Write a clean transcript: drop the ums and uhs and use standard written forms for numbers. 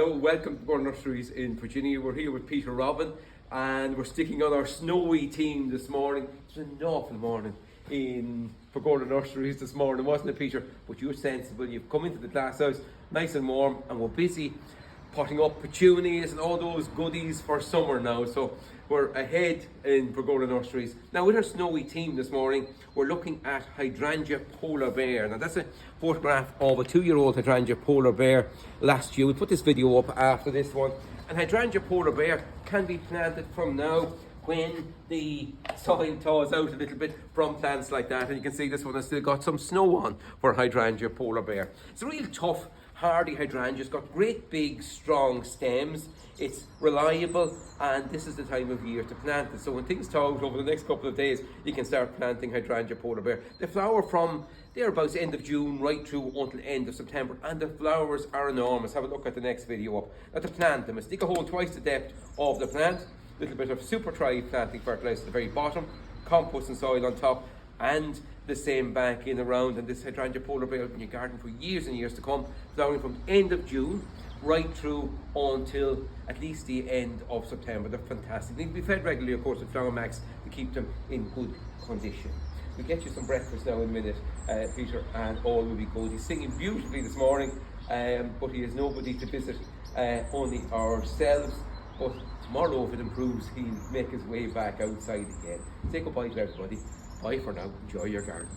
Hello, welcome to our Nurseries in Virginia. We're here with Peter Robin and we're sticking on our snowy theme this morning. It's an awful morning in Pergola Nurseries this morning, wasn't it, Peter? But you're sensible, you've come into the glass house nice and warm, and we're busy potting up petunias and all those goodies for summer now. So we're ahead in Pergola Nurseries. Now with our snowy theme this morning, we're looking at Hydrangea polar bear. Now that's a photograph of a 2-year-old Hydrangea polar bear last year. We put this video up after this one. And Hydrangea polar bear can be planted from now when the soil thaws out a little bit from plants like that. And you can see this one has still got some snow on for Hydrangea polar bear. It's a real tough, hardy hydrangea. It's got great big strong stems. It's reliable, and this is the time of year to plant it. So when things thaw out over the next couple of days, you can start planting Hydrangea polar bear. They flower from thereabouts end of June right through until end of September, and the flowers are enormous. Have a look at the next video up. Now to plant them, stick a hole twice the depth of the plant, a little bit of Super Try planting fertilizer at the very bottom, compost and soil on top, and the same back in around. And this Hydrangea polar bear in your garden for years and years to come, flowering from end of June right through until at least the end of September. They're fantastic. They need to be fed regularly, of course, with Flower Max to keep them in good condition. We'll get you some breakfast now in a minute, Peter, and all will be good. He's singing beautifully this morning, but he has nobody to visit, only ourselves. But tomorrow, if it improves, he'll make his way back outside again. Say goodbye to everybody. Bye for now. Enjoy your garden.